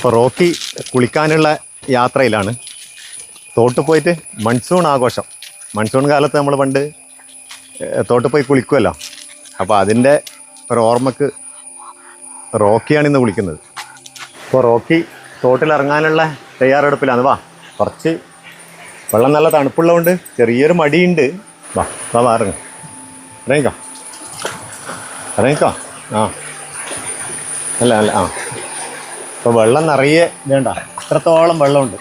ഇപ്പോൾ റോക്കി കുളിക്കാനുള്ള യാത്രയിലാണ്. തോട്ട് പോയിട്ട് മൺസൂൺ ആഘോഷം. മൺസൂൺ കാലത്ത് നമ്മൾ പണ്ട് തോട്ട് പോയി കുളിക്കുമല്ലോ. അപ്പോൾ അതിൻ്റെ ഒരു ഓർമ്മക്ക് റോക്കിയാണ് ഇന്ന് കുളിക്കുന്നത്. ഇപ്പോൾ റോക്കി തോട്ടിലിറങ്ങാനുള്ള തയ്യാറെടുപ്പിലാണ്. വാ, കുറച്ച് വെള്ളം നല്ല തണുപ്പുള്ളതുകൊണ്ട് ചെറിയൊരു മടിയുണ്ട്. വാ വാ ഇറങ്ങ, ഇറങ്ങിക്കോ ഇറങ്ങിക്കോ. ആ അല്ല അല്ല ആ ഇപ്പോൾ വെള്ളം നിറയെ വേണ്ട, ഇത്രത്തോളം വെള്ളമുണ്ട്.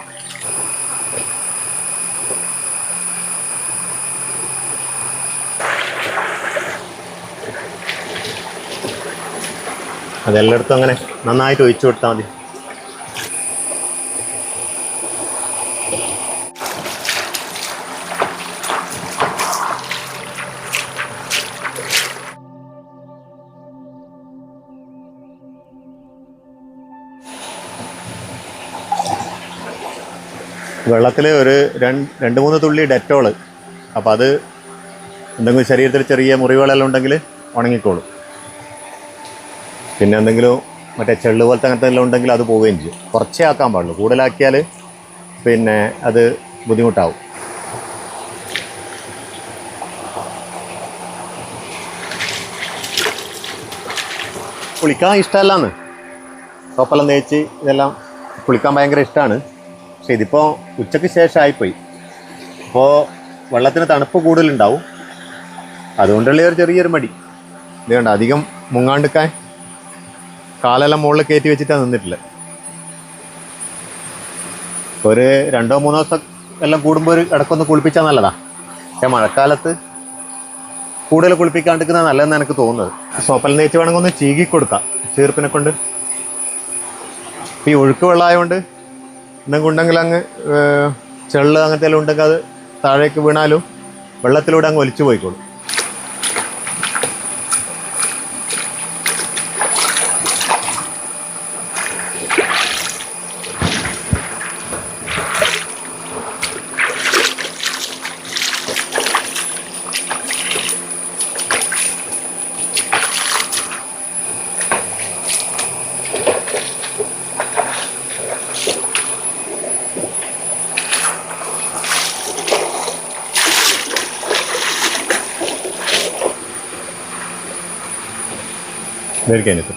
അതെല്ലായിടത്തും അങ്ങനെ നന്നായിട്ട് ഒഴിച്ചു കൊടുത്താൽ മതി. വെള്ളത്തിൽ ഒരു രണ്ട് മൂന്ന് തുള്ളി ഡെറ്റോള്. അപ്പോൾ അത് എന്തെങ്കിലും ശരീരത്തിൽ ചെറിയ മുറിവുകളെല്ലാം ഉണ്ടെങ്കിൽ ഉണങ്ങിക്കോളും. പിന്നെ എന്തെങ്കിലും മറ്റേ ചെള്ളു പോലത്തെ അങ്ങനത്തെ എല്ലാം ഉണ്ടെങ്കിൽ അത് പോവുകയും ചെയ്യും. കുറച്ചേ ആക്കാൻ പാടുള്ളൂ, കൂടുതലാക്കിയാൽ പിന്നെ അത് ബുദ്ധിമുട്ടാവും. കുളിക്കാൻ ഇഷ്ടമല്ലാന്ന് സോപ്പെല്ലാം തേച്ച് ഇതെല്ലാം കുളിക്കാൻ ഭയങ്കര ഇഷ്ടമാണ്. പക്ഷെ ഇതിപ്പോൾ ഉച്ചയ്ക്ക് ശേഷം ആയിപ്പോയി. അപ്പോൾ വെള്ളത്തിന് തണുപ്പ് കൂടുതലുണ്ടാവും, അതുകൊണ്ടുള്ള ഒരു ചെറിയൊരു മടി. ഇത് കണ്ട, അധികം മുങ്ങാണ്ടിക്കാൻ കാലെല്ലാം മുകളിൽ കയറ്റി വെച്ചിട്ടാണ് നിന്നിട്ടില്ല. ഒരു 2-3 ദിവസം എല്ലാം കൂടുമ്പോൾ ഒരു ഇടയ്ക്കൊന്ന് കുളിപ്പിച്ചാൽ നല്ലതാണ്. പക്ഷെ മഴക്കാലത്ത് കൂടുതൽ കുളിപ്പിക്കാണ്ടിരിക്കുന്നത് നല്ലതെന്ന് എനിക്ക് തോന്നുന്നത്. സോപ്പെല്ലാം തേച്ച് വേണമെങ്കിൽ ഒന്ന് ചീകി കൊടുക്കാം ചീർപ്പിനെ കൊണ്ട്. ഈ ഒഴുക്ക് വെള്ളമായതുകൊണ്ട് എന്തെങ്കിലും ഉണ്ടെങ്കിൽ അങ്ങ് ചെള്ള് അങ്ങനത്തെ എല്ലാം ഉണ്ടെങ്കിൽ അത് താഴേക്ക് വീണാലും വെള്ളത്തിലൂടെ അങ്ങ് ഒലിച്ചു പോയിക്കോളും. മേടിക്കാനിട്ട്